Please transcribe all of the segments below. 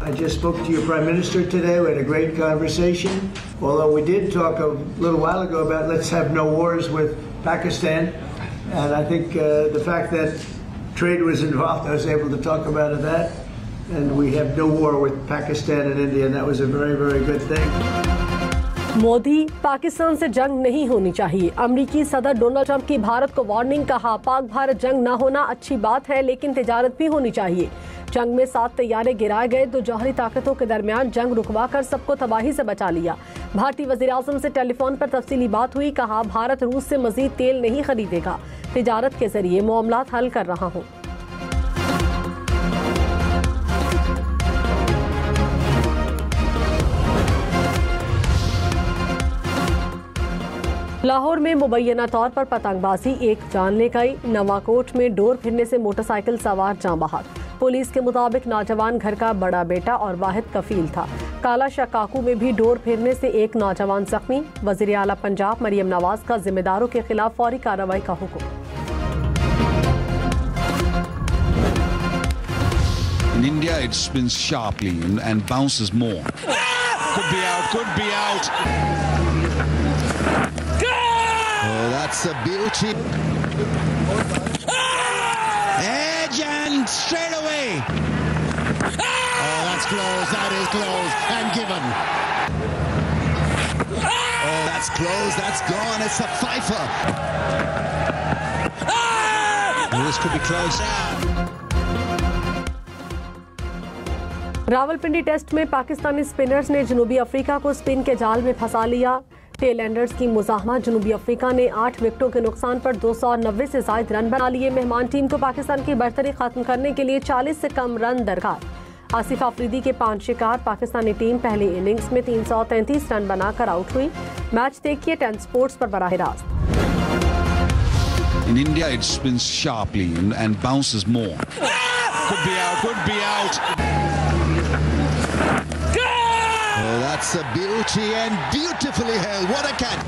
I just spoke to your Prime Minister today. We had a great conversation. Although we did talk a little while ago about let's have no wars with Pakistan. And I think the fact that trade was involved, I was able to talk about that. And we have no war with Pakistan and India. And that was a very, very good thing. Modi, Pakistan से जंग नहीं होनी चाहिए। अमेरिकी सदर Donald Trump की भारत को warning. कहा, पाक भारत जंग न होना अच्छी बात है, लेकिन तिजारत भी होनी चाहिए। जंग में 7 तैयारे गिराए गए। 2 जौहरी ताकतों के दरमियान जंग रुकवा कर सबको तबाही से बचा लिया। भारतीय वजीर आजम से टेलीफोन पर तफसीली बात हुई। कहा, भारत रूस से मजीद तेल नहीं खरीदेगा, तिजारत के जरिए मामलात हल कर रहा हूँ। लाहौर में मुबैना तौर पर पतंगबाजी, एक जान ले गई। नवाकोट में डोर फिरने से मोटरसाइकिल सवार जाँ बहक। पुलिस के मुताबिक नौजवान घर का बड़ा बेटा और वाहिद कफील था। काला शकाकू में भी डोर फिरने से एक नौजवान जख्मी। वजीर आला पंजाब मरियम नवाज का जिम्मेदारों के खिलाफ फौरी कार्रवाई का हुक्म। In India, it spins sharply and bounces more. Could be out. Could be out. Oh, that's a beauty. Edge and straight away. Oh, that's close. That is close. And given. Oh, that's close. That's gone. It's a fifer. Oh, this could be close. Rawalpindi test में Pakistani spinners ने जनूबी Africa को spin के जाल में फंसा लिया। टेलएंडर्स की मुज़ाहमत। जनूबी अफ्रीका ने 8 विकेटों के नुकसान पर 290 से ज़ायद रन बना लिए। मेहमान टीम को पाकिस्तान की बरतरी खत्म करने के लिए 40 से कम रन दरकार। आसिफ अफरीदी के 5 शिकार। पाकिस्तानी टीम पहली इनिंग्स में 333 रन बनाकर आउट हुई। मैच देखिए 10 स्पोर्ट्स पर बराह रास्त। In India, it spins sharply and bounces more. Could be out. Could be out. Oh, that's a beauty and beautifully held. What a catch.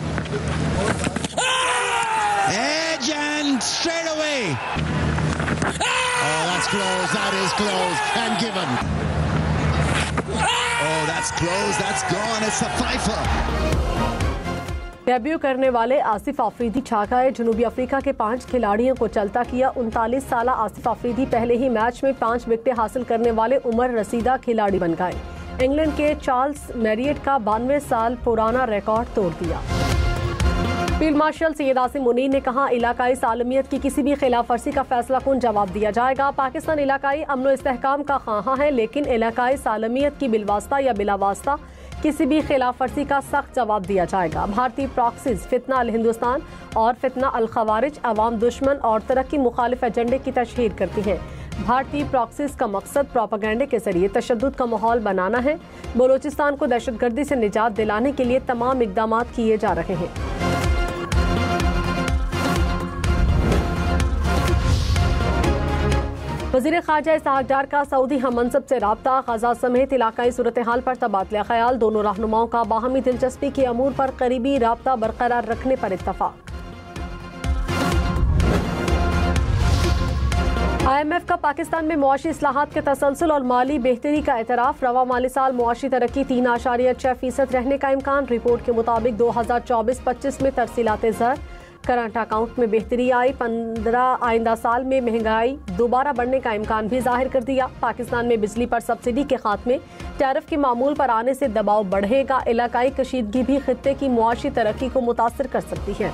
Edge and straight away. Oh, that's close. That is close. And given. Oh, that's close. That's gone. It's a fifer. Debut करने वाले आसिफ अफरीदी छा गए। जनूबी Africa के 5 खिलाड़ियों को चलता किया। 39 साल आसिफ अफरीदी पहले ही मैच में 5 विकेटें हासिल करने वाले उमर रसीदा खिलाड़ी बन गए। इंग्लैंड के चार्ल्स मैरियट का 92 साल पुराना रिकॉर्ड तोड़ दिया। फील्ड मार्शल सैयद आसिम मुनीर ने कहा, इलाकाई सालमियत की किसी भी खिलाफ वर्जी का फैसला कौन जवाब दिया जाएगा। पाकिस्तान इलाकाई अमन व इस्तेहकाम का ख्वाह है, लेकिन इलाकाई सालमियत की बिलवास्ता या बिलावास्ता किसी भी खिलाफ वर्जी का सख्त जवाब दिया जाएगा। भारतीय प्रॉक्सीज फितना अल हिंदुस्तान और फितना अल खवारिज अवाम दुश्मन और तरक्की मुखालिफ एजेंडे की तशहीर करती हैं। भारतीय प्रॉक्सीज का मकसद प्रोपेगेंडे के जरिए तशद्दुद का माहौल बनाना है। बलोचिस्तान को दहशतगर्दी से निजात दिलाने के लिए तमाम इकदाम किए जा रहे हैं। वज़ीर ख़ारजा इसहाक़ डार का सऊदी हम मनसब से राब्ता। ग़ज़ा समेत इलाकाई सूरत हाल पर तबादला ख्याल। दोनों रहनुमाओं का बाहमी दिलचस्पी के अमूर पर करीबी राब्ता बरकरार रखने पर इत्तफ़ाक़। IMF का पाकिस्तान में मुआशी इस्लाहात के तसलसल और माली बेहतरी का एतराफ़। रवा माली साल मुआशी तरक्की 3.6% रहने का इम्कान। रिपोर्ट के मुताबिक 2024-25 में तरसीलात ज़र करंट अकाउंट में बेहतरी आई। 15 आइंदा साल में महंगाई दोबारा बढ़ने का इम्कान भी जाहिर कर दिया। पाकिस्तान में बिजली पर सब्सिडी के खात्मे, टैरिफ के मामूल पर आने से दबाव बढ़ेगा। इलाकाई कशीदगी भी खित्ते की मुआशी तरक्की को मुतासर कर सकती है।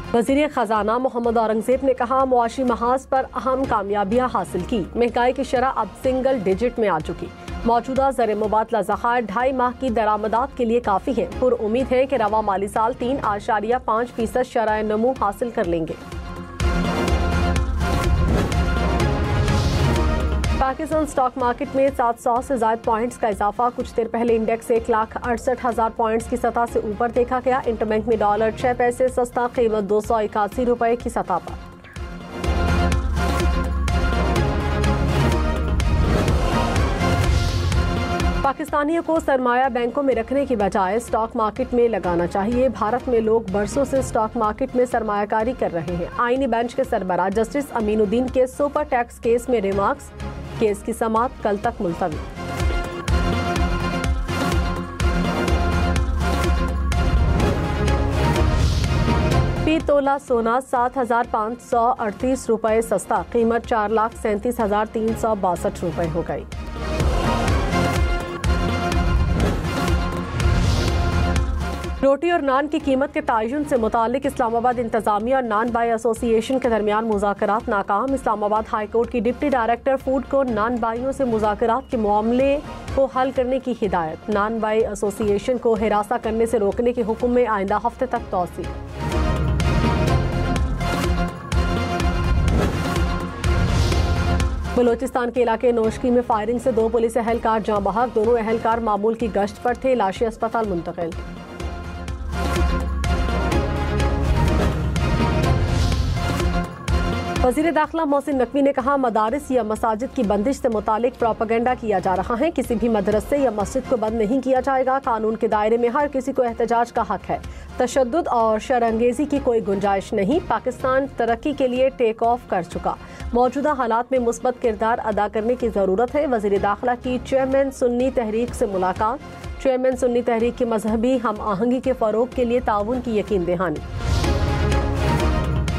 वज़ीर ख़जाना मोहम्मद औरंगज़ेब ने कहा, मुआशी महाज पर अहम कामयाबियाँ हासिल की। महंगाई की शरह अब सिंगल डिजिट में आ चुकी। मौजूदा ज़र मुबादला ज़खायर 2.5 माह की दरामदात के लिए काफ़ी है। पुरउम्मीद है कि रवा माली साल 3.5% शरह नमू हासिल कर लेंगे। पाकिस्तान स्टॉक मार्केट में 700 से ज़ायद पॉइंट्स का इजाफा। कुछ देर पहले इंडेक्स 1,68,000 पॉइंट्स की सतह से ऊपर देखा गया। इंटरबैंक में डॉलर 6 पैसे सस्ता, कीमत 281 रुपए की सतह पर। पाकिस्तानियों को सरमाया बैंकों में रखने की बजाय स्टॉक मार्केट में लगाना चाहिए। भारत में लोग बरसों से स्टॉक मार्केट में सरमायाकारी कर रहे हैं। आईनी बेंच के सरबराह जस्टिस अमीनुद्दीन के सुपर टैक्स केस में रिमार्क्स। केस की समाअत कल तक मुलतवी। फी तोला सोना 7,538 रुपये सस्ता, कीमत 4,37,362 रुपये हो गई। रोटी और नान की कीमत के तयन से मुतालिक इस्लामाबाद इंतजामिया और नान बाई एसोसिएशन के दरमियान मुज़ाकरात नाकाम। इस्लामाबाद हाई कोर्ट की डिप्टी डायरेक्टर फूड को नान बाइयों से मुज़ाकरात के मामले को हल करने की हिदायत। नान बाई एसोसिएशन को हिरासा करने से रोकने के हुक्म में आइंदा हफ्ते तक तौसी। बलोचिस्तान के इलाके नौशकी में फायरिंग से 2 पुलिस एहलकार जाँ बहक। दोनों एहलकार मामूल की गश्त पर थे। लाशें अस्पताल मुंतकिल। वज़ीर दाखिला मोहसिन नकवी ने कहा, मदारिस या मसाजिद की बंदिश से मुतालिक प्रोपेगेंडा किया जा रहा है। किसी भी मदरसे या मस्जिद को बंद नहीं किया जाएगा। कानून के दायरे में हर किसी को एहतजाज का हक है। तशद्दुद और शरअंगेज़ी की कोई गुंजाइश नहीं। पाकिस्तान तरक्की के लिए टेक ऑफ कर चुका। मौजूदा हालात में मुस्बत किरदार अदा करने की ज़रूरत है। वज़ीर दाखिला की चेयरमैन सुन्नी तहरीक से मुलाकात। चेयरमैन सुन्नी तहरीक की मजहबी हम आहंगी के फ़रोग के लिए ताउन की यकीन दहानी।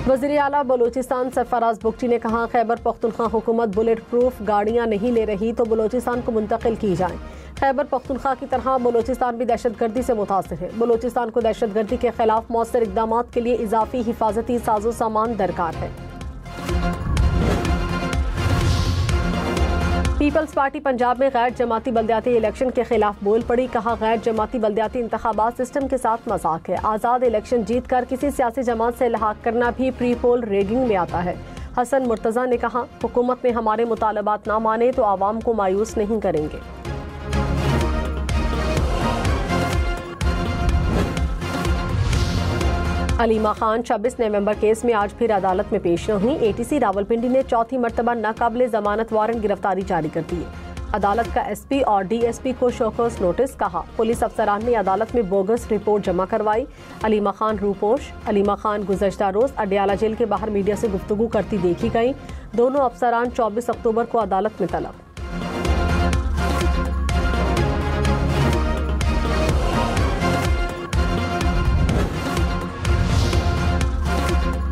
वज़ीर आला बलूचिस्तान सरफराज बुगटी ने कहा, खैबर पख्तूनख्वा हुकूमत बुलेट प्रूफ गाड़ियाँ नहीं ले रही तो बलूचिस्तान को मुंतकिल की जाएँ। खैबर पख्तूनख्वा की तरह बलूचिस्तान भी दहशतगर्दी से मुतासिर है। बलूचिस्तान को दहशतगर्दी के खिलाफ मौसर इक़दाम के लिए इजाफी हिफाजती साजो सामान दरकार है। पीपल्स पार्टी पंजाब में गैर जमाती बल्दियाती इलेक्शन के खिलाफ बोल पड़ी। कहा, गैर जमाती बल्दियाती इंतखाबात सिस्टम के साथ मजाक है। आज़ाद इलेक्शन जीत कर किसी सियासी जमात से इल्हाक करना भी प्री पोल रेगिंग में आता है। हसन मुर्तज़ा ने कहा, हुकूमत ने हमारे मुतालबात ना माने तो आवाम को मायूस नहीं करेंगे। अलीमा खान 26 नवंबर केस में आज फिर अदालत में पेश न हुई। एटीसी रावलपिंडी ने चौथी मरतबा नाकाबिले जमानत वारंट गिरफ्तारी जारी कर दी। अदालत का एसपी और डीएसपी को शोकॉज नोटिस। कहा, पुलिस अफसरान ने अदालत में बोगस रिपोर्ट जमा करवाई। अलीमा खान रूपोश। अलीमा खान गुज़श्ता रोज अडियाला जेल के बाहर मीडिया से गुफ्तगू करती देखी गई। दोनों अफसरान 24 अक्टूबर को अदालत में तलब।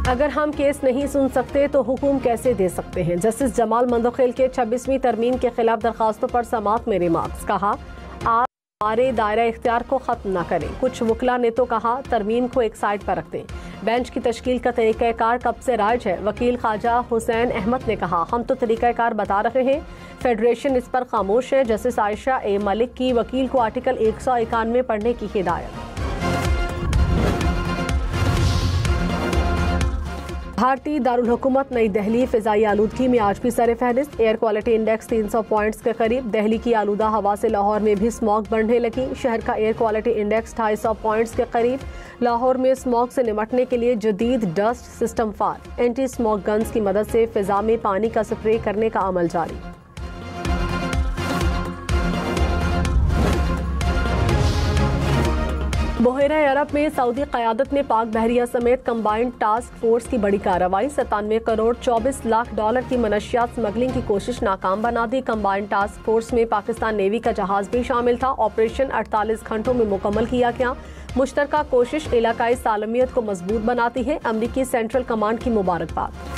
अगर हम केस नहीं सुन सकते तो हुक्म कैसे दे सकते हैं। जस्टिस जमाल मंदोखेल के 26वीं तरमीम के खिलाफ दरखास्तों पर समाअत में रिमार्क्स। कहा, आप हमारे दायरा इख्तियार को खत्म न करें। कुछ वकला ने तो कहा तरमीम को एक साइड पर रख दें। बेंच की तश्कील का तरीक़ाकार कब से राइज है। वकील ख्वाजा हुसैन अहमद ने कहा, हम तो तरीक़ाकार बता रहे हैं, फेडरेशन इस पर खामोश है। जस्टिस आयशा ए मलिक की वकील को आर्टिकल 191 पढ़ने की हिदायत। भारतीय दारुल हुकूमत नई दिल्ली फ़िज़ाई आलूदगी में आज भी सर फहरिस्त। एयर क्वालिटी इंडेक्स 300 पॉइंट्स के करीब। दिल्ली की आलूदा हवा से लाहौर में भी स्मॉग बढ़ने लगी। शहर का एयर क्वालिटी इंडेक्स 250 पॉइंट्स के करीब। लाहौर में स्मॉग से निमटने के लिए जदीद डस्ट सिस्टम फार। एंटी स्मॉग गन्स की मदद से फ़िज़ा में पानी का स्प्रे करने का अमल जारी। बहरा अरब में सऊदी क़यादत ने पाक बहरिया समेत कंबाइंड टास्क फोर्स की बड़ी कार्रवाई। 97 करोड़ 24 लाख डॉलर की मनशियात स्मगलिंग की कोशिश नाकाम बना दी। कंबाइंड टास्क फोर्स में पाकिस्तान नेवी का जहाज भी शामिल था। ऑपरेशन 48 घंटों में मुकम्मल किया गया। मुश्तरका कोशिश इलाकाई सालमियत को मजबूत बनाती है। अमरीकी सेंट्रल कमांड की मुबारकबाद।